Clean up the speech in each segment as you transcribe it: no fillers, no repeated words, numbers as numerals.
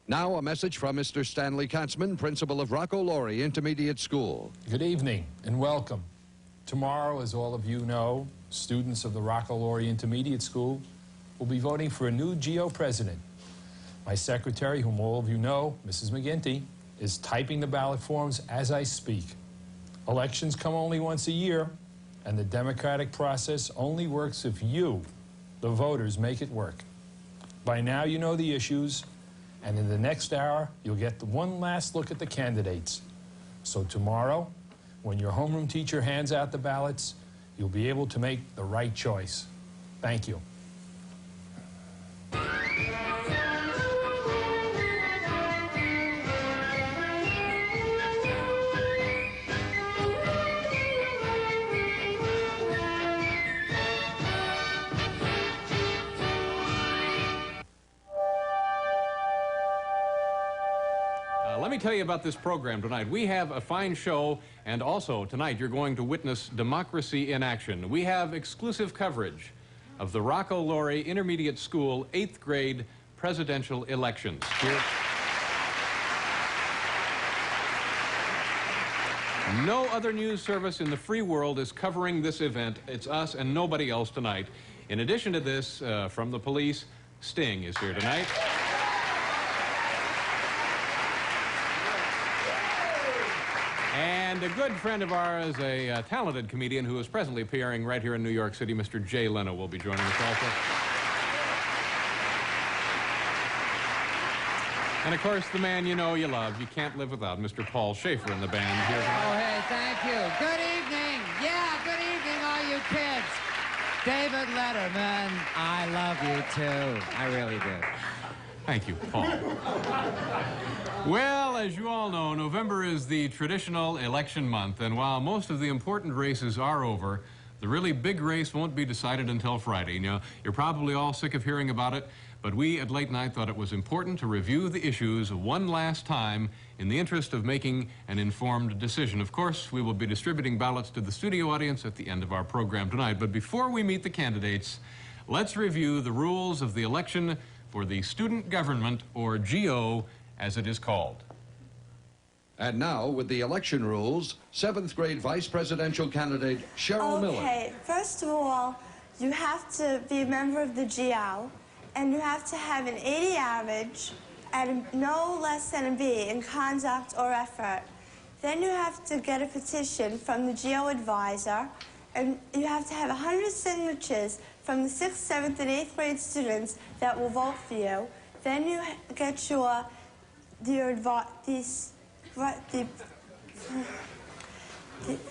Now a message from Mr. Stanley Katzman, principal of Rocco-Laurie Intermediate School. Good evening and welcome. Tomorrow, as all of you know, students of the Rocco-Laurie Intermediate School will be voting for a new GO president. My secretary, whom all of you know, Mrs. McGinty, is typing the ballot forms as I speak. Elections come only once a year, and the democratic process only works if you, the voters, make it work. By now you know the issues, and in the next hour you'll get one last look at the candidates. So tomorrow, when your homeroom teacher hands out the ballots, you'll be able to make the right choice. Thank you. Let me tell you about this program tonight. We have a fine show, and also tonight you're going to witness democracy in action. We have exclusive coverage of the Rocco-Laurie Intermediate School 8th grade presidential elections. Here. No other news service in the free world is covering this event. It's us and nobody else tonight. In addition to this, from the police, Sting is here tonight. And a good friend of ours, a talented comedian who is presently appearing right here in New York City, Mr. Jay Leno, will be joining us also. And of course, the man you know you love, you can't live without, Mr. Paul Schaefer in the band here tonight. Oh, hey, thank you. Good evening. Yeah, good evening, all you kids. David Letterman, I love you too. I really do. Thank you, Paul. Well, as you all know, November is the traditional election month, and while most of the important races are over, the really big race won't be decided until Friday. Now, you're probably all sick of hearing about it, but we at Late Night thought it was important to review the issues one last time in the interest of making an informed decision. Of course, we will be distributing ballots to the studio audience at the end of our program tonight, but before we meet the candidates, let's review the rules of the election for the student government, or GO, as it is called. And now, with the election rules, 7th grade vice presidential candidate Sheryl Miller. Okay, first of all, you have to be a member of the GO, and you have to have an 80 average and no less than a B in conduct or effort. Then you have to get a petition from the GO advisor, and you have to have 100 signatures from the 6th, 7th, and 8th grade students that will vote for you. Then you get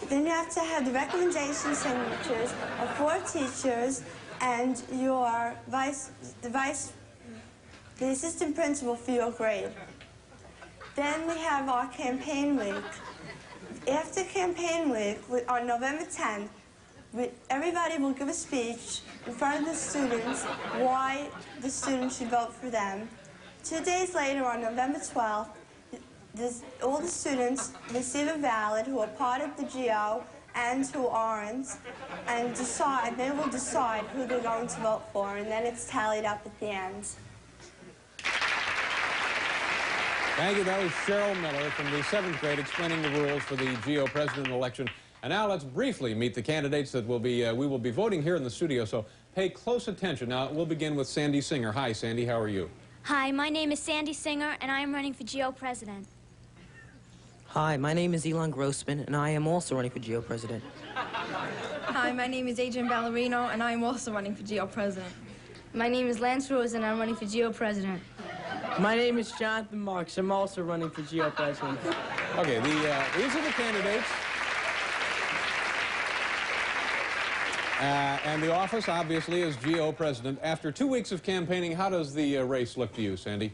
then you have to have the recommendation signatures of 4 teachers and your the assistant principal for your grade. Then we have our campaign week. After campaign week, on November 10th, everybody will give a speech in front of the students why the students should vote for them. 2 days later, on November 12th, all the students receive a ballot who are part of the GO and who aren't, and they will decide who they're going to vote for, and then it's tallied up at the end. Thank you. That was Sheryl Miller from the 7th grade explaining the rules for the GO president election. And now let's briefly meet the candidates that we will be voting here in the studio, so pay close attention. Now, we'll begin with Sandi Singer. Hi, Sandi. How are you? Hi, my name is Sandi Singer, and I am running for GO president. Hi, my name is Elan Grossman, and I am also running for GO president. Hi, my name is Adrienne Ballarino, and I am also running for GO president. My name is Lance Rosen, and I'm running for GO president. My name is Jonathan Marks. I'm also running for GO president. Okay, these are the candidates. And the office, obviously, is GO president. After 2 weeks of campaigning, how does the race look to you, Sandi?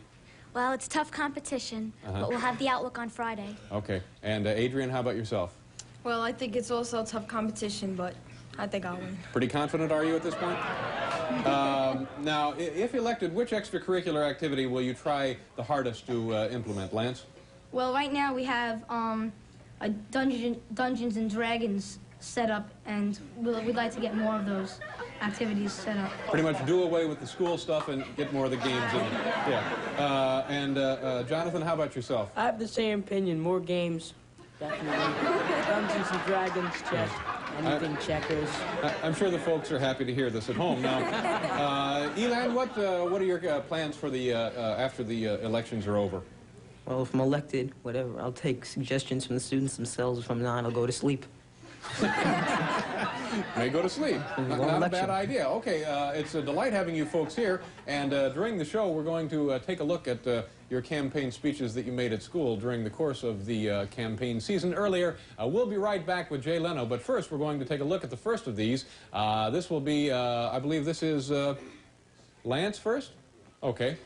Well, it's tough competition, but we'll have the outlook on Friday. Okay. And Adrienne, how about yourself? Well, I think it's also a tough competition, but I think I'll win. Pretty confident, are you, at this point? Now, if elected, which extracurricular activity will you try the hardest to implement, Lance? Well, right now we have a Dungeons and Dragons set up, and we'd like to get more of those activities set up. Pretty much do away with the school stuff and get more of the games in. Yeah. Jonathan, how about yourself? I have the same opinion. More games, definitely. Dungeons and Dragons, chess, anything, checkers. I'm sure the folks are happy to hear this at home. Now, Elan, what are your plans for the after the elections are over? Well, if I'm elected, whatever, I'll take suggestions from the students themselves. If I'm not, I'll go to sleep. May go to sleep. Not a bad idea. Okay, it's a delight having you folks here. And during the show, we're going to take a look at your campaign speeches that you made at school during the course of the campaign season earlier. We'll be right back with Jay Leno. But first, we're going to take a look at the first of these. This will be, I believe this is Lance first? Okay.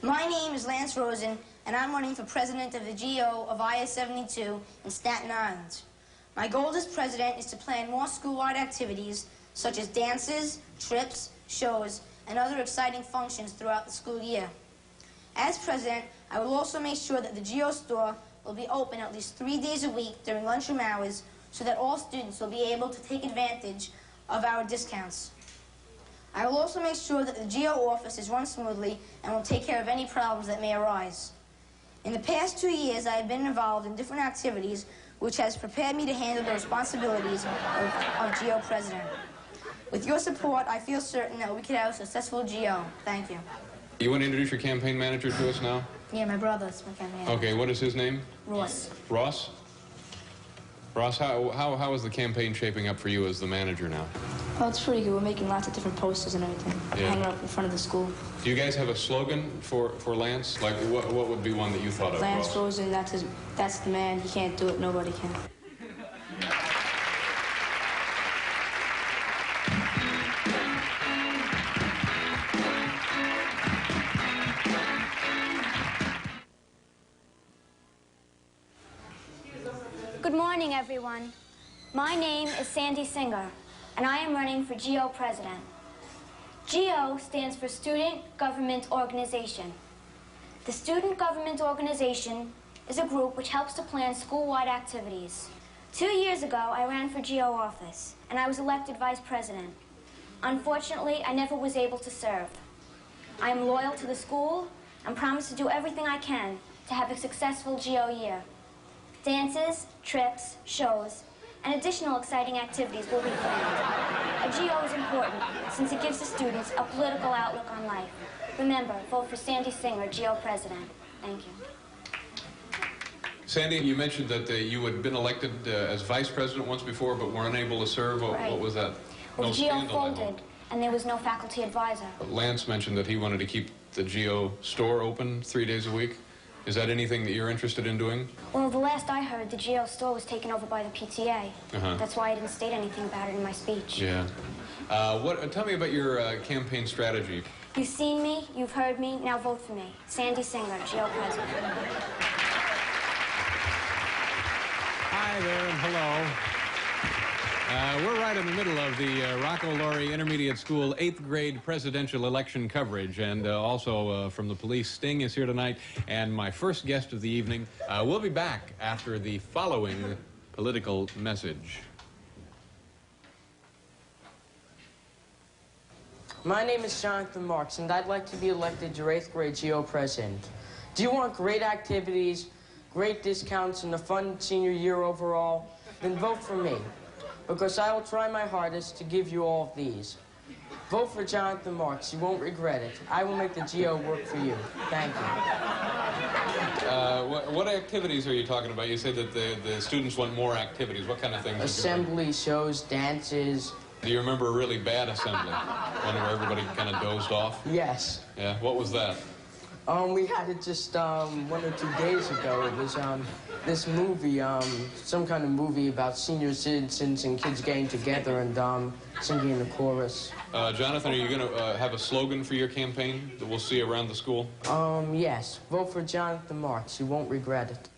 My name is Lance Rosen, and I'm running for president of the GO of IS-72 in Staten Island. My goal as president is to plan more school-wide activities, such as dances, trips, shows, and other exciting functions throughout the school year. As president, I will also make sure that the GO store will be open at least 3 days a week during lunchroom hours so that all students will be able to take advantage of our discounts. I will also make sure that the GO office is run smoothly and will take care of any problems that may arise. In the past 2 years, I have been involved in different activities which has prepared me to handle the responsibilities of GO president. With your support, I feel certain that we could have a successful GO. Thank you. You want to introduce your campaign manager to us now? Yeah, my brother's my campaign manager. Okay, what is his name? Ross. Ross? Ross, how is the campaign shaping up for you as the manager now? Well, it's pretty good. We're making lots of different posters and everything, hanging up in front of the school. Do you guys have a slogan for Lance? Like, what would be one that you thought of? Lance Rosen, that's the man. He can't do it. Nobody can. Good morning, everyone. My name is Sandi Singer, and I am running for GO president. GO stands for Student Government Organization. The Student Government Organization is a group which helps to plan school-wide activities. 2 years ago, I ran for GO office, and I was elected vice president. Unfortunately, I never was able to serve. I am loyal to the school and promise to do everything I can to have a successful GO year. Dances, trips, shows, and additional exciting activities will be planned. A GO is important since it gives the students a political outlook on life. Remember, vote for Sandi Singer, GO president. Thank you. Sandi, you mentioned that you had been elected as vice president once before, but were unable to serve. What was that? Well, No GO scandal, folded, and there was no faculty advisor. Lance mentioned that he wanted to keep the GO store open 3 days a week. Is that anything that you're interested in doing? Well, the last I heard, the GO store was taken over by the PTA. That's why I didn't state anything about it in my speech. Yeah. Tell me about your campaign strategy. You've seen me, you've heard me, now vote for me. Sandi Singer, GO president. Hi there and hello. We're right in the middle of the Rocco-Laurie Intermediate School 8th grade presidential election coverage, and also from the police, Sting is here tonight, and my first guest of the evening. We'll be back after the following political message. My name is Jonathan Marks, and I'd like to be elected your 8th grade GO president. Do you want great activities, great discounts, and a fun senior year overall? Then vote for me, because I will try my hardest to give you all of these. Vote for Jonathan Marks. You won't regret it. I will make the GO work for you. Thank you. What activities are you talking about? You said that the students want more activities. What kind of things? Assembly, shows, dances. Do you remember a really bad assembly? One where everybody kind of dozed off? Yes. Yeah, what was that? We had it just 1 or 2 days ago. It was this movie, some kind of movie about senior citizens and kids getting together and singing in the chorus. Jonathan, are you going to have a slogan for your campaign that we'll see around the school? Yes. Vote for Jonathan Marks. You won't regret it.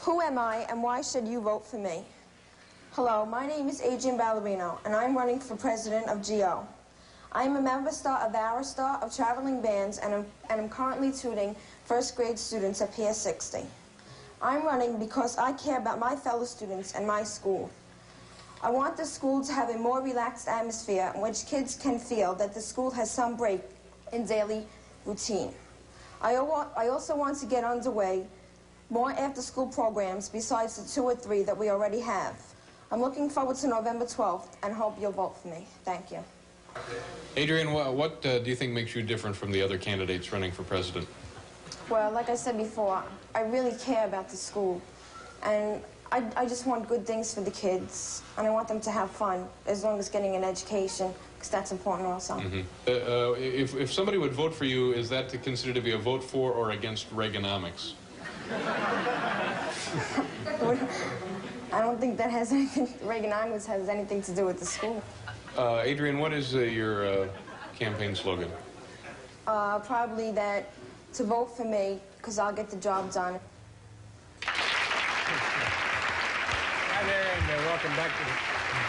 Who am I, and why should you vote for me? Hello, my name is Adrienne Ballarino, and I'm running for president of GO. I'm a member star of Arista of traveling bands, and I'm currently tutoring first grade students at Pier 60. I'm running because I care about my fellow students and my school. I want the school to have a more relaxed atmosphere in which kids can feel that the school has some break in daily routine. I also want to get underway more after-school programs besides the 2 or 3 that we already have. I'm looking forward to November 12th and hope you'll vote for me. Thank you. Adrienne, what do you think makes you different from the other candidates running for president? Well, like I said before, I really care about the school. And I just want good things for the kids. And I want them to have fun, as long as getting an education, because that's important also. Mm-hmm. If somebody would vote for you, is that considered to be a vote for or against Reaganomics? I don't think that has anything, Reaganomics has anything to do with the school. Adrienne, what is your campaign slogan? Probably that to vote for me, because I'll get the job done. Hi there, and welcome back to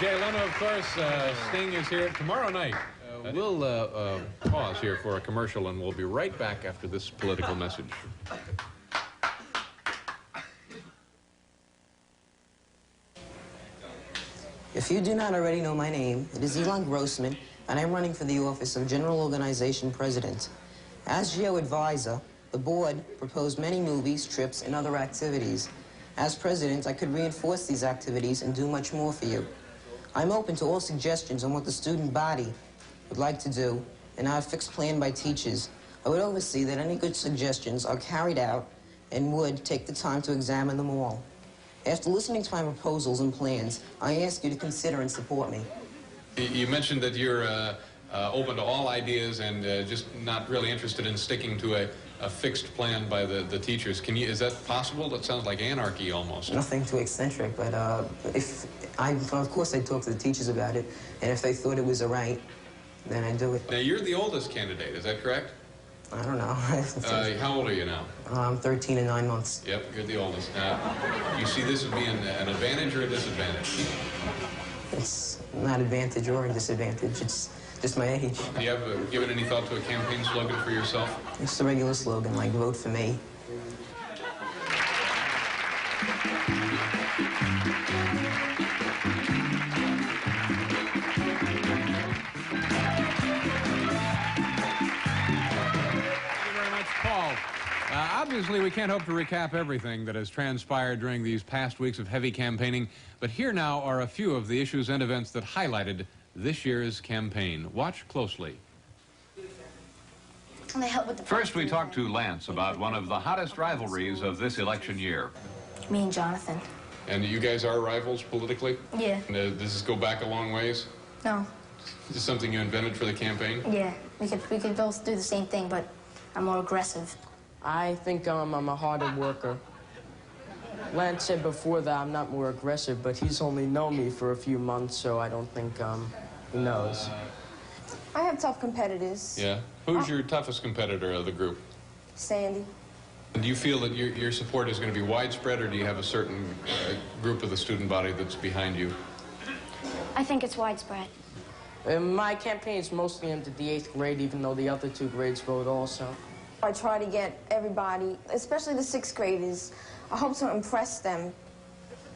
Jay Leno, of course. Sting is here tomorrow night. We'll pause here for a commercial, and we'll be right back after this political message. If you do not already know my name, it is Elan Grossman, and I'm running for the office of General Organization President. As GO advisor, the board proposed many movies, trips, and other activities. As president, I could reinforce these activities and do much more for you. I'm open to all suggestions on what the student body would like to do, and I have a fixed plan by teachers. I would oversee that any good suggestions are carried out and would take the time to examine them all. After listening to my proposals and plans, I ask you to consider and support me. You mentioned that you're open to all ideas and just not really interested in sticking to a fixed plan by the teachers. Is that possible? That sounds like anarchy almost. Nothing too eccentric, but of course I'd talk to the teachers about it, and if they thought it was right, then I'd do it. Now, you're the oldest candidate, is that correct? I don't know. How old are you now? I'm 13 and 9 months. Yep, you're the oldest. You see this as being an advantage or a disadvantage? It's not advantage or a disadvantage. It's just my age. Do you have given any thought to a campaign slogan for yourself? It's the regular slogan, like vote for me. Obviously, we can't hope to recap everything that has transpired during these past weeks of heavy campaigning, but here now are a few of the issues and events that highlighted this year's campaign. Watch closely. First, we talked to Lance about one of the hottest rivalries of this election year. Me and Jonathan. And you guys are rivals politically? Yeah. And, does this go back a long ways? No. Is this something you invented for the campaign? Yeah. We could both do the same thing, but I'm more aggressive. I think I'm a harder worker. Lance said before that I'm not more aggressive, but he's only known me for a few months, so I don't think he knows. I have tough competitors. Yeah? Who's your toughest competitor of the group? Sandi. And do you feel that your support is going to be widespread, or do you have a certain group of the student body that's behind you? I think it's widespread. My campaign is mostly aimed at the 8th grade, even though the other 2 grades vote also. I try to get everybody, especially the 6th graders, I hope to impress them.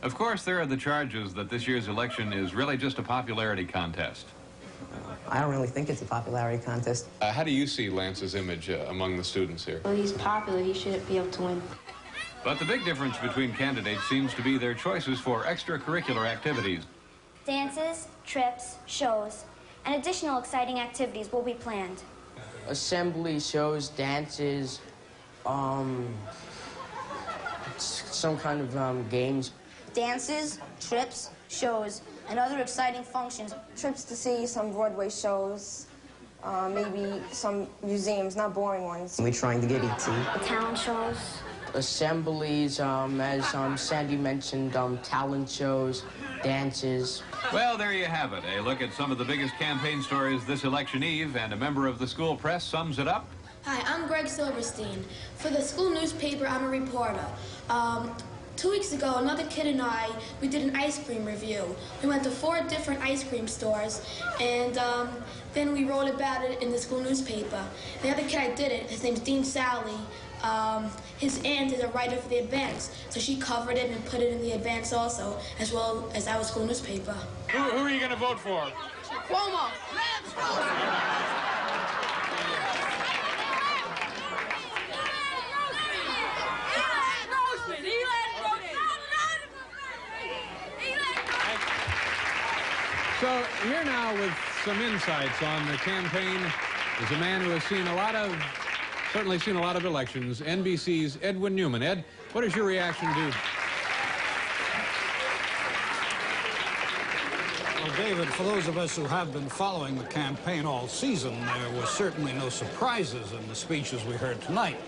Of course, there are the charges that this year's election is really just a popularity contest. I don't really think it's a popularity contest. How do you see Lance's image among the students here? Well, he's popular. He should be able to win. But the big difference between candidates seems to be their choices for extracurricular activities. Dances, trips, shows, and additional exciting activities will be planned. Assembly, shows, dances, some kind of games. Dances, trips, shows, and other exciting functions. Trips to see some Broadway shows, maybe some museums, not boring ones. We're trying to get E.T. Talent shows. Assemblies, as Sandi mentioned, talent shows, dances. Well, there you have it. A look at some of the biggest campaign stories this election eve, and a member of the school press sums it up. Hi, I'm Greg Silverstein. For the school newspaper, I'm a reporter. 2 weeks ago, another kid and we did an ice cream review. We went to 4 different ice cream stores, and then we wrote about it in the school newspaper. The other kid I did it, his name's Dean Sally. His aunt is a writer for the Advance, so she covered it and put it in the Advance also, as well as our school newspaper. Who are you going to vote for? Cuomo. So here now with some insights on the campaign is a man who has certainly seen a lot of elections, NBC's Edwin Newman. Ed, what is your reaction to? Well, David, for those of us who have been following the campaign all season, there were certainly no surprises in the speeches we heard tonight.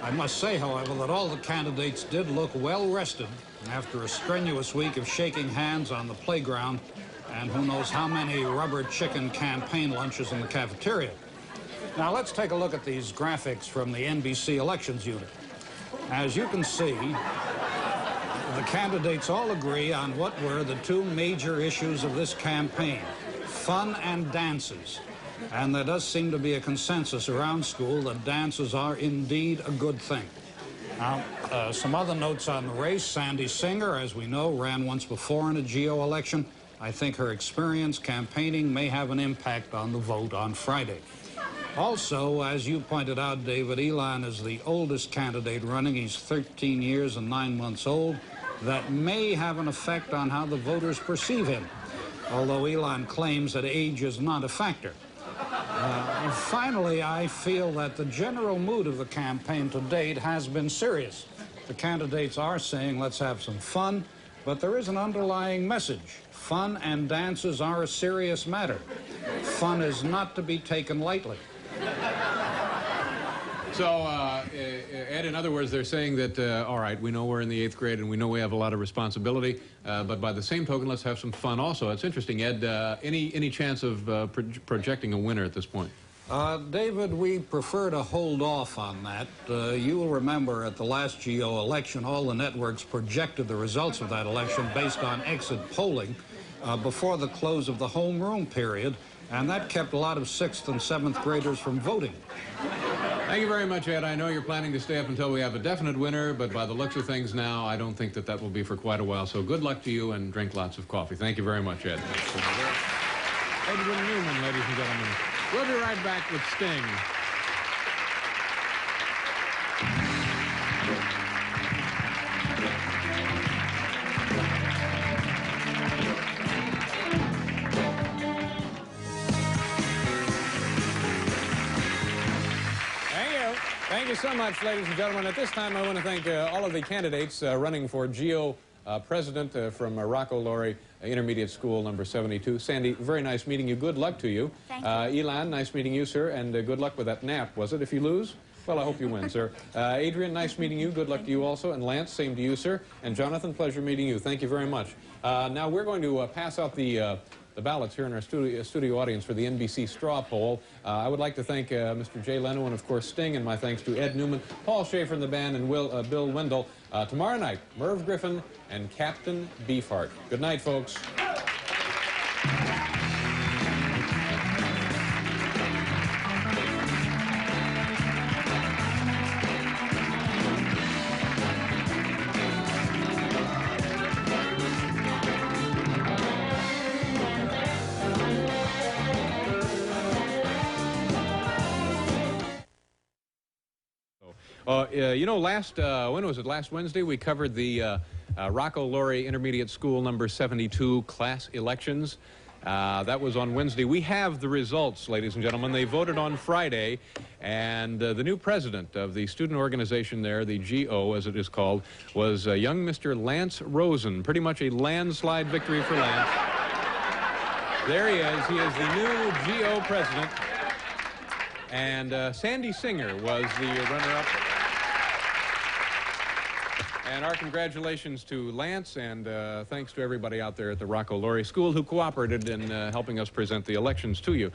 I must say, however, that all the candidates did look well rested after a strenuous week of shaking hands on the playground and who knows how many rubber chicken campaign lunches in the cafeteria. Now, let's take a look at these graphics from the NBC Elections Unit. As you can see, the candidates all agree on what were the 2 major issues of this campaign, fun and dances. And there does seem to be a consensus around school that dances are indeed a good thing. Now, some other notes on the race. Sandi Singer, as we know, ran once before in a GO election. I think her experience campaigning may have an impact on the vote on Friday. Also, as you pointed out, David, Elan is the oldest candidate running. He's 13 years and 9 months old. That may have an effect on how the voters perceive him, although Elan claims that age is not a factor. Finally, I feel that the general mood of the campaign to date has been serious. The candidates are saying, let's have some fun, but there is an underlying message. Fun and dances are a serious matter. Fun is not to be taken lightly. So, Ed, in other words, they're saying that, all right, we know we're in the 8th grade and we know we have a lot of responsibility, but by the same token, let's have some fun also. It's interesting, Ed, any chance of projecting a winner at this point? David, we prefer to hold off on that. You will remember at the last GO election, all the networks projected the results of that election based on exit polling before the close of the homeroom period, and that kept a lot of 6th and 7th graders from voting. Thank you very much, Ed. I know you're planning to stay up until we have a definite winner, but by the looks of things now, I don't think that will be for quite a while. So good luck to you and drink lots of coffee. Thank you very much, Ed. Edwin Newman, ladies and gentlemen. We'll be right back with Sting. Thank you so much, ladies and gentlemen. At this time, I want to thank all of the candidates running for GO president from Rocco-Laurie Intermediate School, number 72. Sandi, very nice meeting you. Good luck to you. Thank you. Elan, nice meeting you, sir, and good luck with that nap, was it, if you lose? Well, I hope you win, sir. Adrienne, nice meeting you. Good luck to you also. And Lance, same to you, sir. And Jonathan, pleasure meeting you. Thank you very much. Now, we're going to pass out the ballots here in our studio audience for the NBC straw poll. I would like to thank Mr. Jay Leno and, of course, Sting, and my thanks to Ed Newman, Paul Schaefer in the band, and Bill Wendell. Tomorrow night, Merv Griffin and Captain Beefheart. Good night, folks. You know, when was it? Last Wednesday, we covered the Rocco-Laurie Intermediate School number 72 class elections. That was on Wednesday. We have the results, ladies and gentlemen. They voted on Friday, and the new president of the student organization there, the GO, as it is called, was young Mr. Lance Rosen. Pretty much a landslide victory for Lance. There he is. He is the new GO president. And Sandi Singer was the runner-up. And our congratulations to Lance, and thanks to everybody out there at the Rocco-Laurie School who cooperated in helping us present the elections to you.